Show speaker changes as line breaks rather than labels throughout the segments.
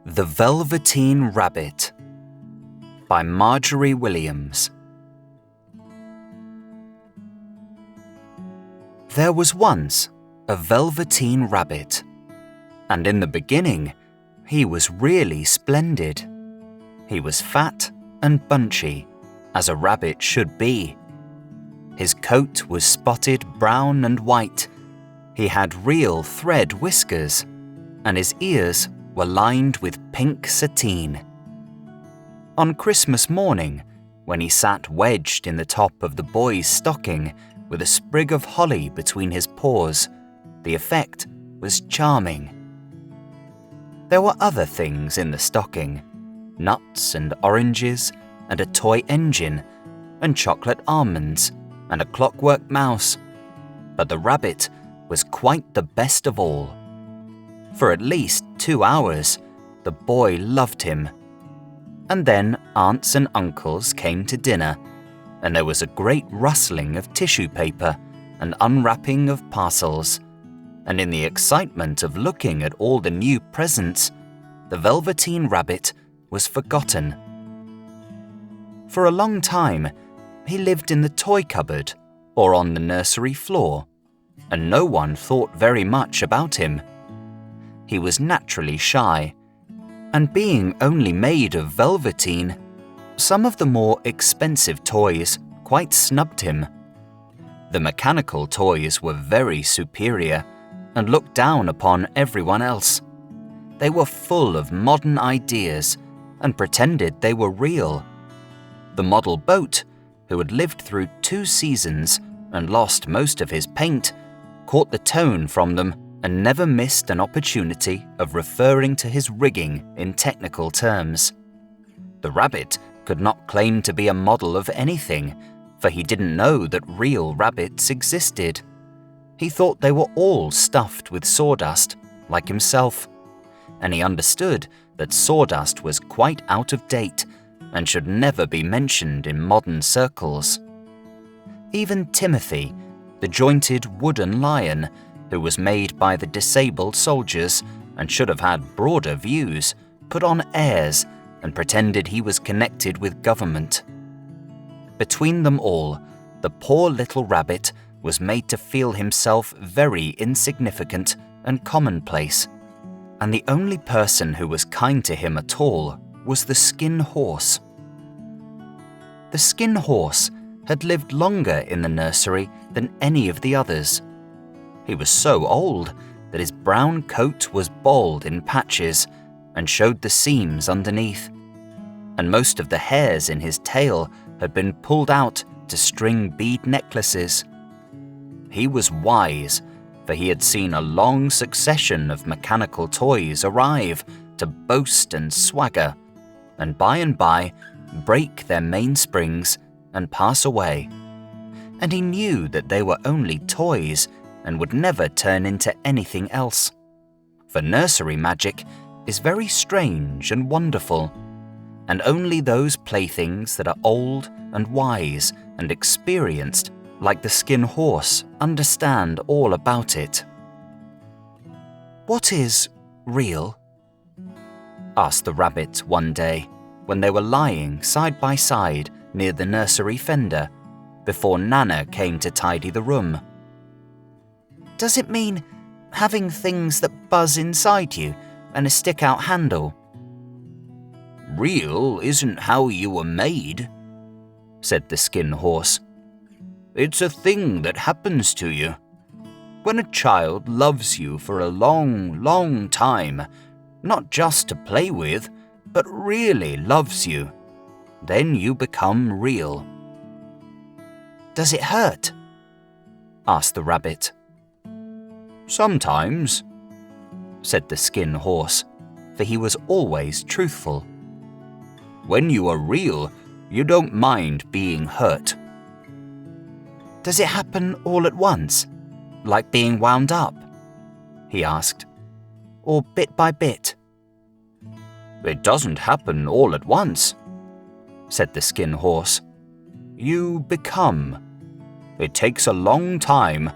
The Velveteen Rabbit by Margery Williams. There was once a Velveteen Rabbit, and in the beginning he was really splendid. He was fat and bunchy, as a rabbit should be. His coat was spotted brown and white. He had real thread whiskers, and his ears were lined with pink sateen. On Christmas morning, when he sat wedged in the top of the boy's stocking with a sprig of holly between his paws, the effect was charming. There were other things in the stocking: nuts and oranges, and a toy engine, and chocolate almonds, and a clockwork mouse. But the rabbit was quite the best of all. For at least 2 hours, the boy loved him. And then aunts and uncles came to dinner, and there was a great rustling of tissue paper and unwrapping of parcels. And in the excitement of looking at all the new presents, the Velveteen Rabbit was forgotten. For a long time, he lived in the toy cupboard or on the nursery floor, and no one thought very much about him. He was naturally shy, and being only made of velveteen, some of the more expensive toys quite snubbed him. The mechanical toys were very superior and looked down upon everyone else. They were full of modern ideas and pretended they were real. The model boat, who had lived through 2 seasons and lost most of his paint, caught the tone from them and never missed an opportunity of referring to his rigging in technical terms. The rabbit could not claim to be a model of anything, for he didn't know that real rabbits existed. He thought they were all stuffed with sawdust, like himself, and he understood that sawdust was quite out of date and should never be mentioned in modern circles. Even Timothy, the jointed wooden lion, who was made by the disabled soldiers and should have had broader views, put on airs and pretended he was connected with government. Between them all, the poor little rabbit was made to feel himself very insignificant and commonplace, and the only person who was kind to him at all was the skin horse. The skin horse had lived longer in the nursery than any of the others. He was so old that his brown coat was bald in patches and showed the seams underneath, and most of the hairs in his tail had been pulled out to string bead necklaces. He was wise, for he had seen a long succession of mechanical toys arrive to boast and swagger, and by break their mainsprings and pass away. And he knew that they were only toys and would never turn into anything else. For nursery magic is very strange and wonderful, and only those playthings that are old and wise and experienced, like the skin horse, understand all about it. "What is real?" asked the rabbit one day when they were lying side by side near the nursery fender before Nana came to tidy the room. "Does it mean having things that buzz inside you and a stick-out handle?" "Real isn't how you were made," said the skin horse. "It's a thing that happens to you. When a child loves you for a long, long time, not just to play with, but really loves you, then you become real." "Does it hurt?" asked the rabbit. "Sometimes," said the skin horse, for he was always truthful. "When you are real, you don't mind being hurt." "Does it happen all at once, like being wound up?" he asked. "Or bit by bit?" "It doesn't happen all at once," said the skin horse. "You become. It takes a long time.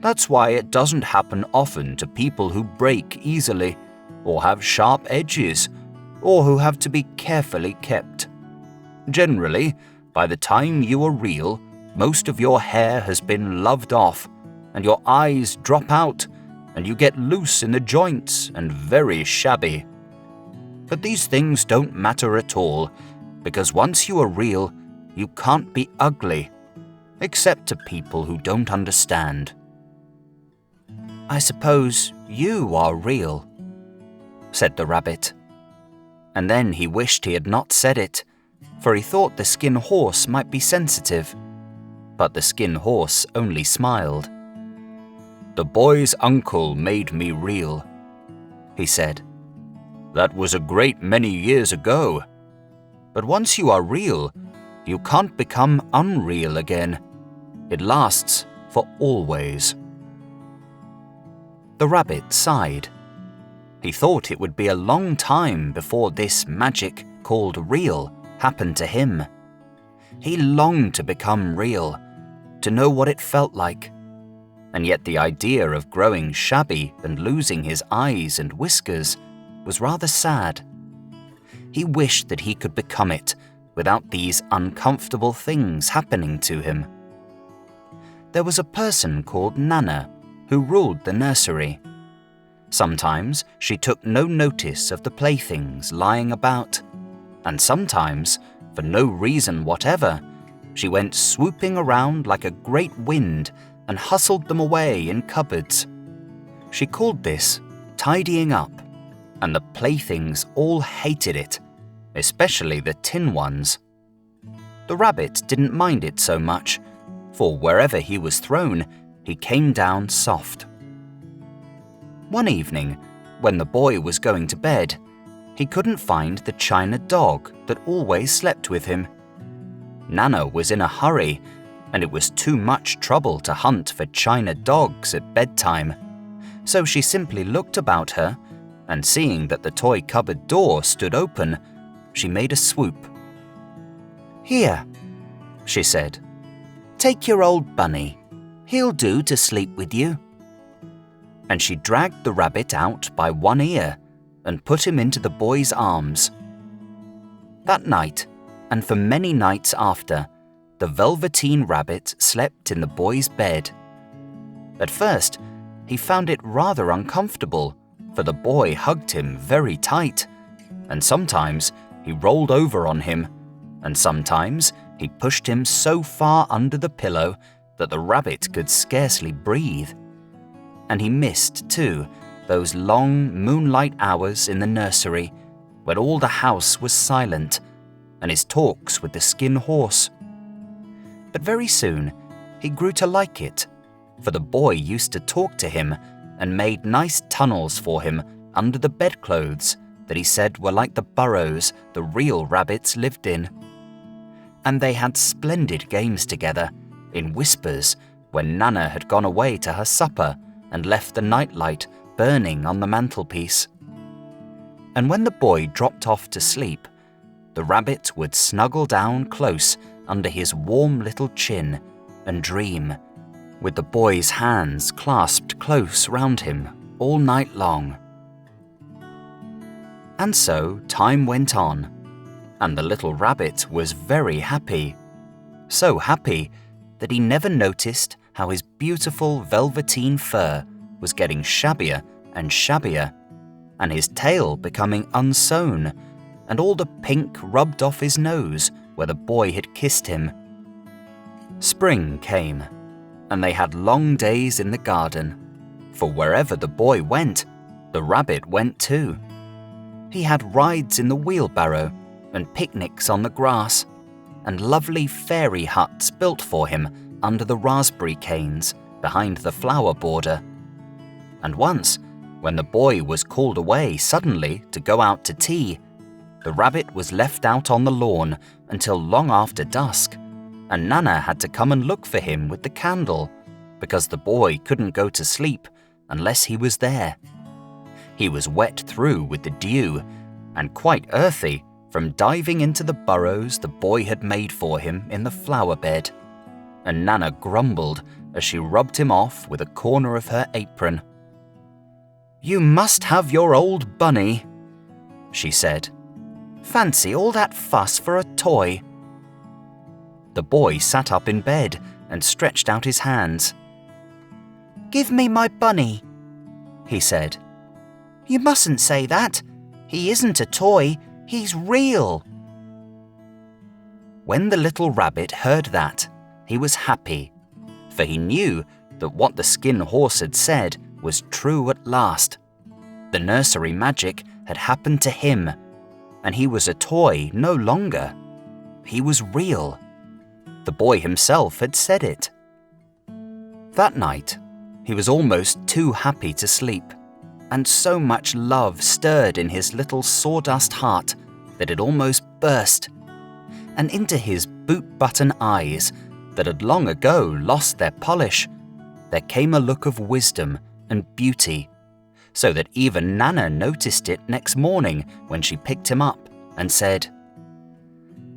That's why it doesn't happen often to people who break easily, or have sharp edges, or who have to be carefully kept. Generally, by the time you are real, most of your hair has been loved off, and your eyes drop out, and you get loose in the joints and very shabby. But these things don't matter at all, because once you are real, you can't be ugly, except to people who don't understand." "I suppose you are real," said the rabbit. And then he wished he had not said it, for he thought the skin horse might be sensitive. But the skin horse only smiled. "The boy's uncle made me real," he said. "That was a great many years ago. But once you are real, you can't become unreal again. It lasts for always." The rabbit sighed. He thought it would be a long time before this magic called real happened to him. He longed to become real, to know what it felt like. And yet the idea of growing shabby and losing his eyes and whiskers was rather sad. He wished that he could become it without these uncomfortable things happening to him. There was a person called Nana who ruled the nursery. Sometimes she took no notice of the playthings lying about, and sometimes, for no reason whatever, she went swooping around like a great wind and hustled them away in cupboards. She called this tidying up, and the playthings all hated it, especially the tin ones. The rabbit didn't mind it so much, for wherever he was thrown, he came down soft. One evening, when the boy was going to bed, he couldn't find the china dog that always slept with him. Nana was in a hurry, and it was too much trouble to hunt for china dogs at bedtime, so she simply looked about her, and seeing that the toy cupboard door stood open, she made a swoop. "Here," she said, "take your old bunny. He'll do to sleep with you." And she dragged the rabbit out by one ear and put him into the boy's arms. That night, and for many nights after, the Velveteen Rabbit slept in the boy's bed. At first, he found it rather uncomfortable, for the boy hugged him very tight, and sometimes he rolled over on him, and sometimes he pushed him so far under the pillow that the rabbit could scarcely breathe. And he missed, too, those long moonlight hours in the nursery when all the house was silent, and his talks with the skin horse. But very soon, he grew to like it, for the boy used to talk to him and made nice tunnels for him under the bedclothes that he said were like the burrows the real rabbits lived in. And they had splendid games together, in whispers, when Nana had gone away to her supper and left the nightlight burning on the mantelpiece. And when the boy dropped off to sleep, the rabbit would snuggle down close under his warm little chin and dream, with the boy's hands clasped close round him all night long. And so time went on, and the little rabbit was very happy. So happy that he never noticed how his beautiful velveteen fur was getting shabbier and shabbier, and his tail becoming unsewn, and all the pink rubbed off his nose where the boy had kissed him. Spring came, and they had long days in the garden, for wherever the boy went, the rabbit went too. He had rides in the wheelbarrow, and picnics on the grass, and lovely fairy huts built for him under the raspberry canes behind the flower border. And once, when the boy was called away suddenly to go out to tea, the rabbit was left out on the lawn until long after dusk, and Nana had to come and look for him with the candle, because the boy couldn't go to sleep unless he was there. He was wet through with the dew, and quite earthy from diving into the burrows the boy had made for him in the flower bed, and Nana grumbled as she rubbed him off with a corner of her apron. "You must have your old bunny," she said. "Fancy all that fuss for a toy." The boy sat up in bed and stretched out his hands. "Give me my bunny," he said. "You mustn't say that. He isn't a toy, he's real." When the little rabbit heard that, he was happy, for he knew that what the skin horse had said was true at last. The nursery magic had happened to him, and he was a toy no longer. He was real. The boy himself had said it. That night, he was almost too happy to sleep, and so much love stirred in his little sawdust heart that it almost burst, and into his boot-button eyes that had long ago lost their polish, there came a look of wisdom and beauty, so that even Nana noticed it next morning when she picked him up and said,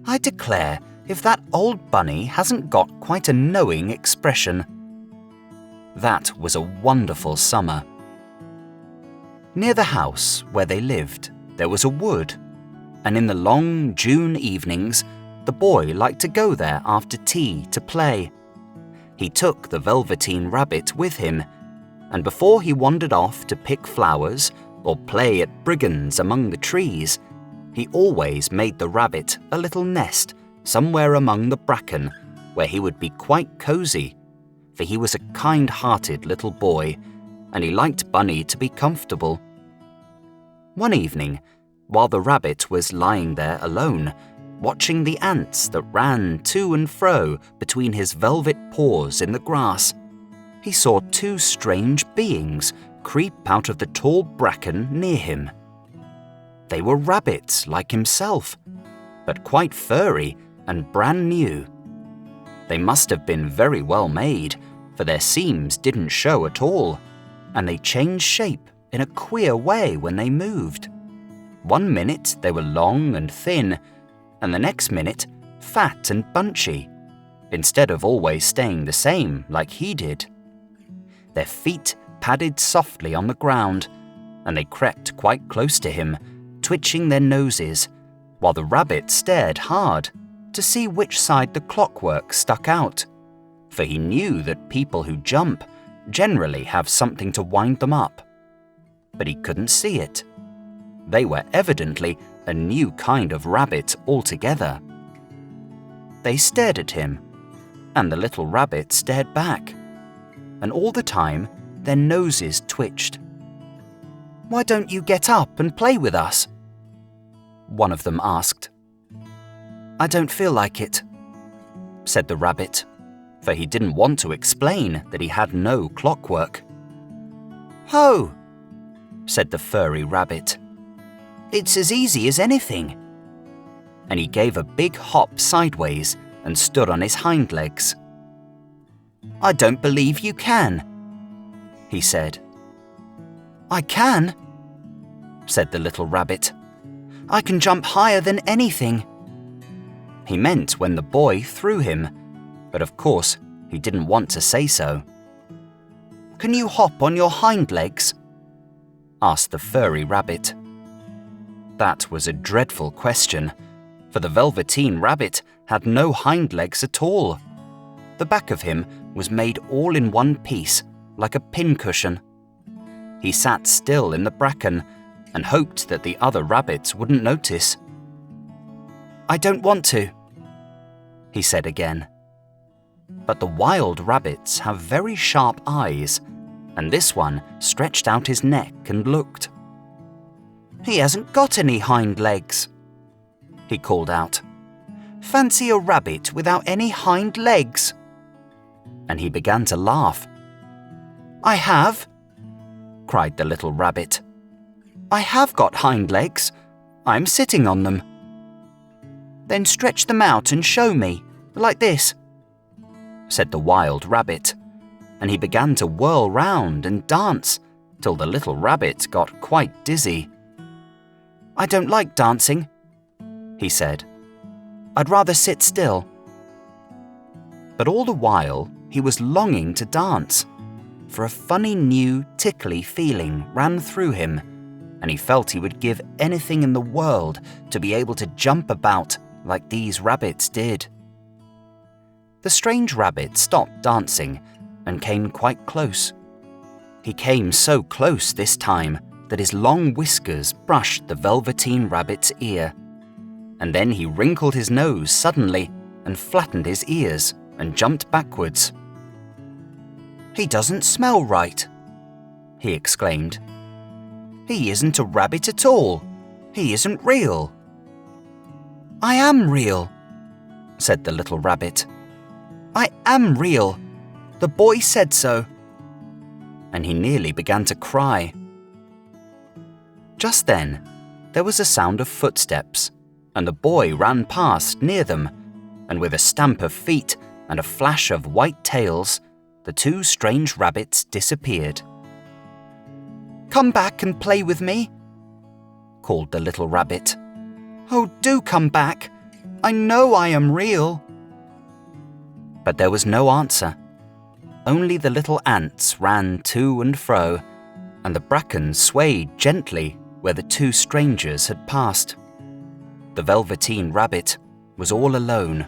"I declare if that old bunny hasn't got quite a knowing expression." That was a wonderful summer. Near the house where they lived, there was a wood, and in the long June evenings, the boy liked to go there after tea to play. He took the Velveteen Rabbit with him, and before he wandered off to pick flowers or play at brigands among the trees, he always made the rabbit a little nest somewhere among the bracken where he would be quite cozy, for he was a kind-hearted little boy, and he liked Bunny to be comfortable. One evening, while the rabbit was lying there alone, watching the ants that ran to and fro between his velvet paws in the grass, he saw two strange beings creep out of the tall bracken near him. They were rabbits like himself, but quite furry and brand new. They must have been very well made, for their seams didn't show at all, and they changed shape in a queer way when they moved. One minute they were long and thin, and the next minute fat and bunchy, instead of always staying the same like he did. Their feet padded softly on the ground, and they crept quite close to him, twitching their noses, while the rabbit stared hard to see which side the clockwork stuck out, for he knew that people who jump generally have something to wind them up. But he couldn't see it. They were evidently a new kind of rabbit altogether. They stared at him, and the little rabbit stared back, and all the time their noses twitched. "Why don't you get up and play with us?" one of them asked. "I don't feel like it," said the rabbit, for he didn't want to explain that he had no clockwork. "Ho!" said the furry rabbit. "It's as easy as anything." And he gave a big hop sideways and stood on his hind legs. "I don't believe you can," he said. "I can," said the little rabbit. "I can jump higher than anything." He meant when the boy threw him, but of course he didn't want to say so. "Can you hop on your hind legs?" asked the furry rabbit. That was a dreadful question, for the Velveteen Rabbit had no hind legs at all. The back of him was made all in one piece, like a pincushion. He sat still in the bracken and hoped that the other rabbits wouldn't notice. "I don't want to," he said again. But the wild rabbits have very sharp eyes, and this one stretched out his neck and looked. "He hasn't got any hind legs," he called out. "Fancy a rabbit without any hind legs." And he began to laugh. "I have," cried the little rabbit. "I have got hind legs. I'm sitting on them." "Then stretch them out and show me, like this," said the wild rabbit, and he began to whirl round and dance till the little rabbit got quite dizzy. "I don't like dancing," he said. "I'd rather sit still." But all the while he was longing to dance, for a funny new tickly feeling ran through him, and he felt he would give anything in the world to be able to jump about like these rabbits did. The strange rabbit stopped dancing and came quite close. He came so close this time that his long whiskers brushed the Velveteen Rabbit's ear, and then he wrinkled his nose suddenly and flattened his ears and jumped backwards. "He doesn't smell right," he exclaimed. "He isn't a rabbit at all. He isn't real." "I am real," said the little rabbit. "I am real. The boy said so." And he nearly began to cry. Just then, there was a sound of footsteps, and the boy ran past near them, and with a stamp of feet and a flash of white tails, the two strange rabbits disappeared. "Come back and play with me," called the little rabbit. "Oh, do come back. I know I am real." But there was no answer. Only the little ants ran to and fro, and the bracken swayed gently where the two strangers had passed. The Velveteen Rabbit was all alone.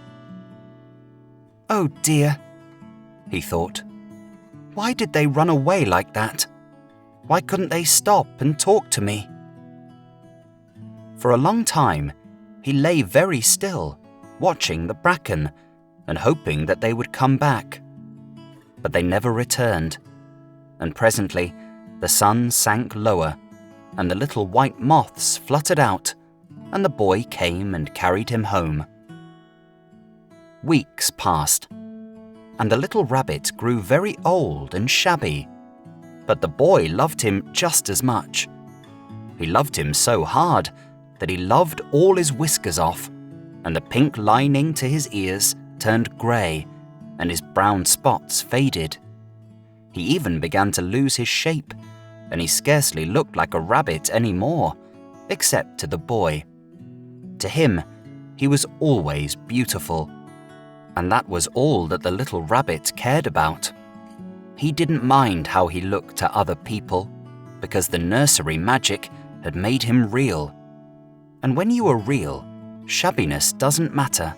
"Oh dear," he thought. "Why did they run away like that? Why couldn't they stop and talk to me?" For a long time, he lay very still, watching the bracken and hoping that they would come back. But they never returned, and presently the sun sank lower, and the little white moths fluttered out, and the boy came and carried him home. Weeks passed, and the little rabbit grew very old and shabby, but the boy loved him just as much. He loved him so hard that he loved all his whiskers off, and the pink lining to his ears turned grey, and his brown spots faded. He even began to lose his shape, and he scarcely looked like a rabbit any more, except to the boy. To him, he was always beautiful, and that was all that the little rabbit cared about. He didn't mind how he looked to other people, because the nursery magic had made him real. And when you are real, shabbiness doesn't matter.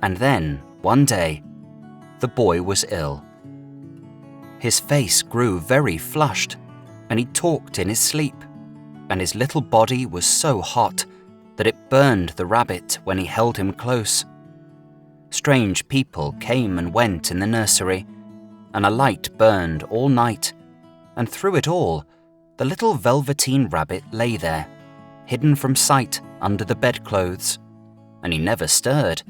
And then, one day, the boy was ill. His face grew very flushed, and he talked in his sleep, and his little body was so hot that it burned the rabbit when he held him close. Strange people came and went in the nursery, and a light burned all night, and through it all, the little Velveteen Rabbit lay there, hidden from sight under the bedclothes, and he never stirred,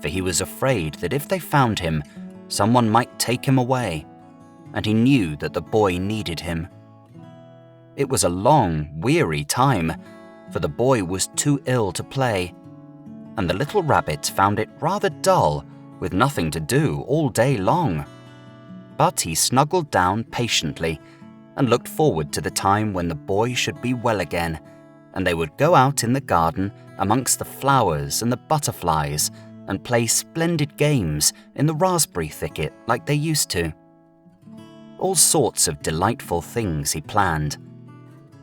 for he was afraid that if they found him, someone might take him away, and he knew that the boy needed him. It was a long, weary time, for the boy was too ill to play, and the little rabbit found it rather dull, with nothing to do all day long. But he snuggled down patiently and looked forward to the time when the boy should be well again, and they would go out in the garden amongst the flowers and the butterflies and play splendid games in the raspberry thicket like they used to. All sorts of delightful things he planned,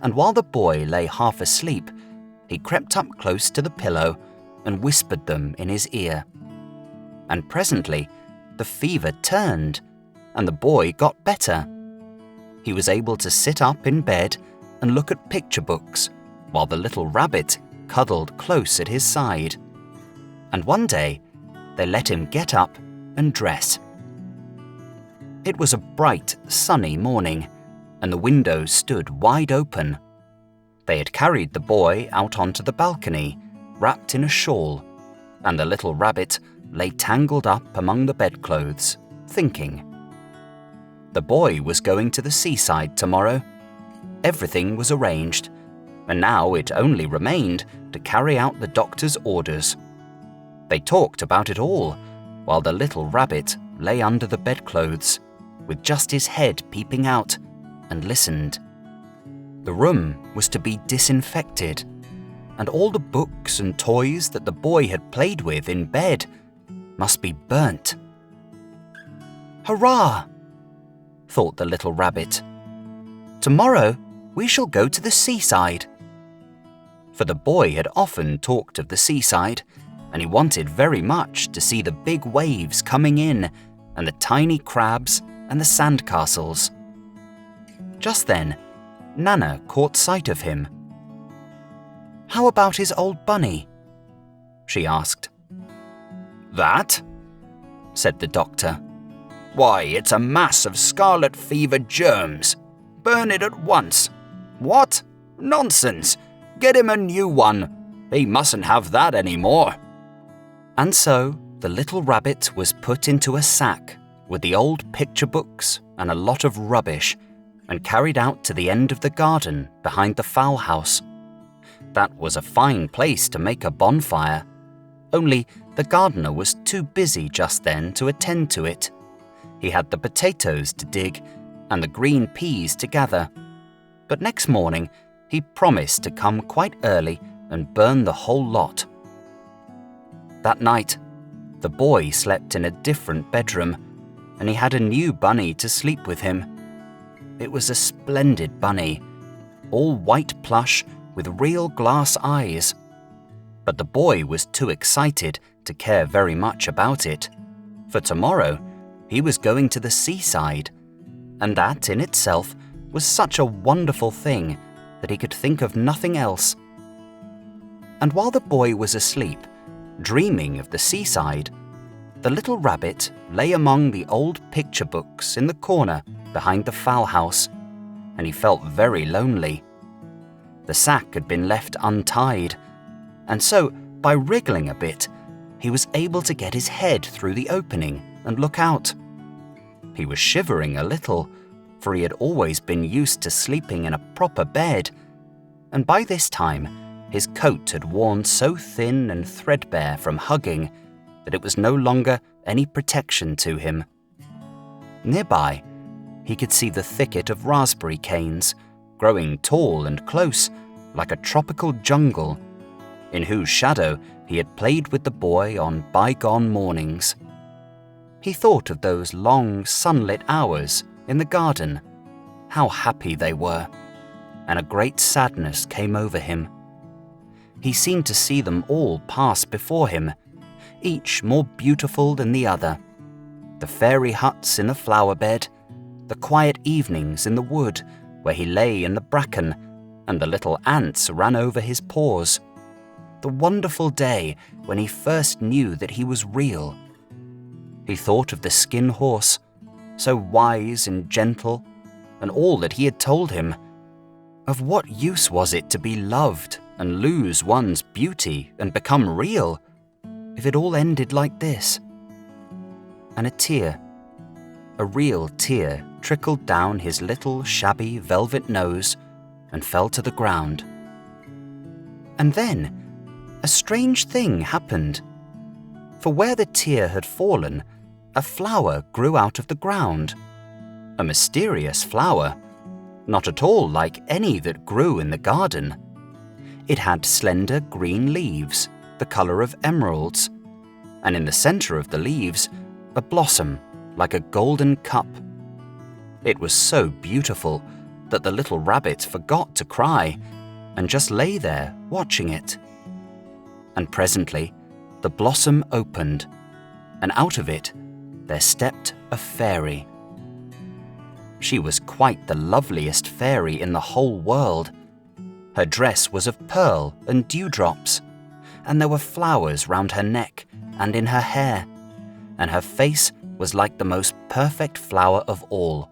and while the boy lay half asleep, he crept up close to the pillow and whispered them in his ear. And presently, the fever turned, and the boy got better. He was able to sit up in bed and look at picture books, while the little rabbit cuddled close at his side. And one day, they let him get up and dress. It was a bright, sunny morning, and the windows stood wide open. They had carried the boy out onto the balcony, wrapped in a shawl, and the little rabbit lay tangled up among the bedclothes, thinking. The boy was going to the seaside tomorrow. Everything was arranged, and now it only remained to carry out the doctor's orders. They talked about it all, while the little rabbit lay under the bedclothes, with just his head peeping out, and listened. The room was to be disinfected, and all the books and toys that the boy had played with in bed must be burnt. "Hurrah!" thought the little rabbit. "Tomorrow we shall go to the seaside." For the boy had often talked of the seaside, and he wanted very much to see the big waves coming in and the tiny crabs and the sandcastles. Just then, Nana caught sight of him. "How about his old bunny?" she asked. "That?" said the doctor. "Why, it's a mass of scarlet fever germs. Burn it at once." "What? Nonsense! Get him a new one. He mustn't have that anymore." And so the little rabbit was put into a sack with the old picture books and a lot of rubbish and carried out to the end of the garden behind the fowl house. That was a fine place to make a bonfire, only the gardener was too busy just then to attend to it. He had the potatoes to dig and the green peas to gather. But next morning he promised to come quite early and burn the whole lot. That night, the boy slept in a different bedroom, and he had a new bunny to sleep with him. It was a splendid bunny, all white plush with real glass eyes. But the boy was too excited to care very much about it, for tomorrow he was going to the seaside, and that in itself was such a wonderful thing that he could think of nothing else. And while the boy was asleep, dreaming of the seaside, the little rabbit lay among the old picture books in the corner behind the fowl house, and he felt very lonely. The sack had been left untied, and so, by wriggling a bit, he was able to get his head through the opening and look out. He was shivering a little, for he had always been used to sleeping in a proper bed, and by this time his coat had worn so thin and threadbare from hugging that it was no longer any protection to him. Nearby, he could see the thicket of raspberry canes, growing tall and close, like a tropical jungle, in whose shadow he had played with the boy on bygone mornings. He thought of those long sunlit hours in the garden, how happy they were, and a great sadness came over him. He seemed to see them all pass before him, each more beautiful than the other. The fairy huts in the flower bed, the quiet evenings in the wood where he lay in the bracken and the little ants ran over his paws, the wonderful day when he first knew that he was real. He thought of the skin horse, so wise and gentle, and all that he had told him. Of what use was it to be loved and lose one's beauty and become real, if it all ended like this? And a tear, a real tear, trickled down his little shabby velvet nose and fell to the ground. And then a strange thing happened, for where the tear had fallen, a flower grew out of the ground, a mysterious flower, not at all like any that grew in the garden. It had slender green leaves, the color of emeralds, and in the center of the leaves, a blossom like a golden cup. It was so beautiful that the little rabbit forgot to cry and just lay there watching it. And presently, the blossom opened, and out of it there stepped a fairy. She was quite the loveliest fairy in the whole world. Her dress was of pearl and dewdrops, and there were flowers round her neck and in her hair, and her face was like the most perfect flower of all.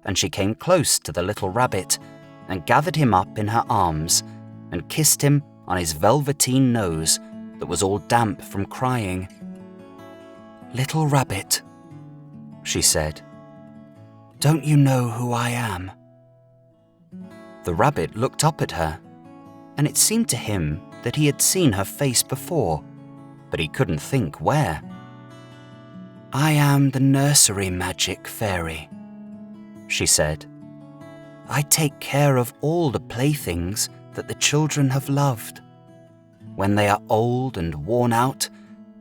And she came close to the little rabbit and gathered him up in her arms and kissed him on his velveteen nose that was all damp from crying. "Little rabbit," she said, "don't you know who I am?" The rabbit looked up at her, and it seemed to him that he had seen her face before, but he couldn't think where. "I am the nursery magic fairy," she said. "I take care of all the playthings that the children have loved. When they are old and worn out,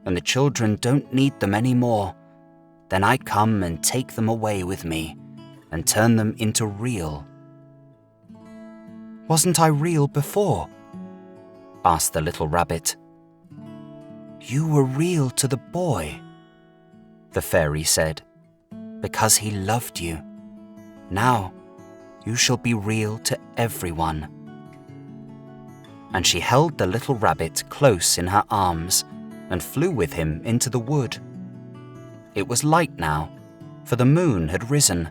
and the children don't need them anymore, then I come and take them away with me and turn them into real. "Wasn't I real before?" asked the little rabbit. "You were real to the boy," the fairy said, "because he loved you. Now you shall be real to everyone." And she held the little rabbit close in her arms and flew with him into the wood. It was light now, for the moon had risen.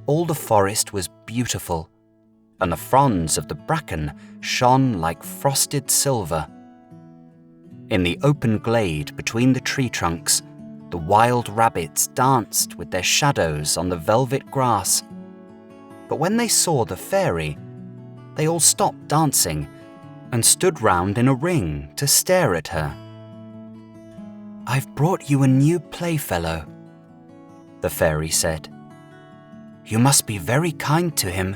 All the forest was beautiful, and the fronds of the bracken shone like frosted silver. In the open glade between the tree trunks, the wild rabbits danced with their shadows on the velvet grass. But when they saw the fairy, they all stopped dancing and stood round in a ring to stare at her. "I've brought you a new playfellow," the fairy said. "You must be very kind to him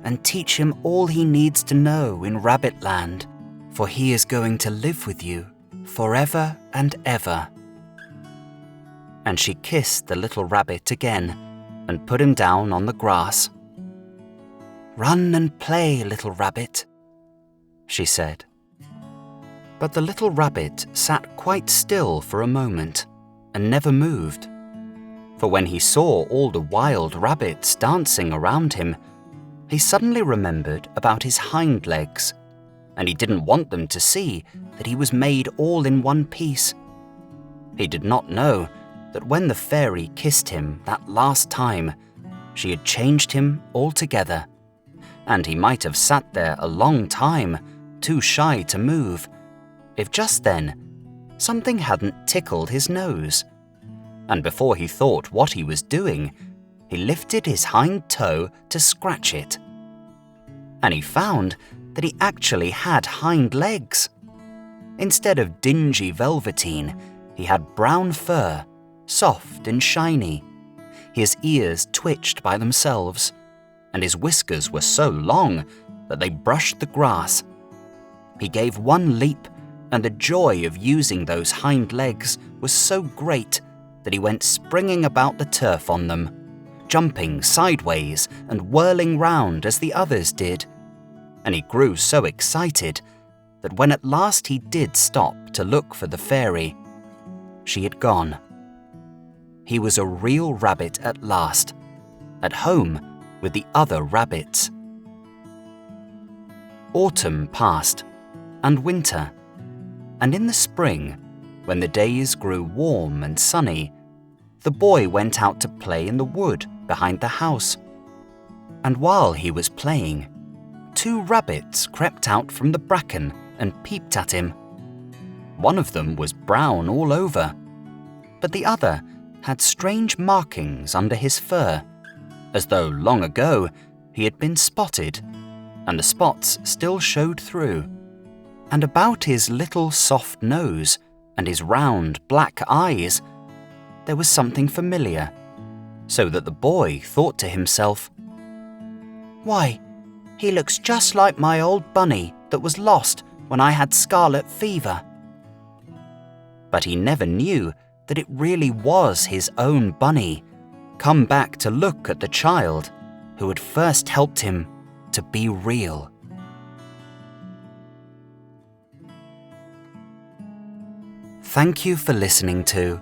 and teach him all he needs to know in Rabbitland, for he is going to live with you forever and ever." And she kissed the little rabbit again and put him down on the grass. "Run and play, little rabbit," she said. But the little rabbit sat quite still for a moment and never moved. For when he saw all the wild rabbits dancing around him, he suddenly remembered about his hind legs, and he didn't want them to see that he was made all in one piece. He did not know that when the fairy kissed him that last time, she had changed him altogether, and he might have sat there a long time, too shy to move, if just then something hadn't tickled his nose. And before he thought what he was doing, he lifted his hind toe to scratch it. And he found that he actually had hind legs. Instead of dingy velveteen, he had brown fur, soft and shiny. His ears twitched by themselves, and his whiskers were so long that they brushed the grass. He gave one leap, and the joy of using those hind legs was so great that he went springing about the turf on them, jumping sideways and whirling round as the others did. And he grew so excited that when at last he did stop to look for the fairy, she had gone. He was a real rabbit at last, at home with the other rabbits. Autumn passed, and winter, and in the spring, when the days grew warm and sunny, the boy went out to play in the wood behind the house. And while he was playing, 2 rabbits crept out from the bracken and peeped at him. One of them was brown all over, but the other had strange markings under his fur, as though long ago he had been spotted, and the spots still showed through. And about his little soft nose and his round black eyes, there was something familiar, so that the boy thought to himself, "Why, he looks just like my old bunny that was lost when I had scarlet fever." But he never knew that it really was his own bunny, come back to look at the child who had first helped him to be real. Thank you for listening to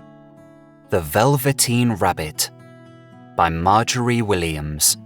The Velveteen Rabbit by Margery Williams.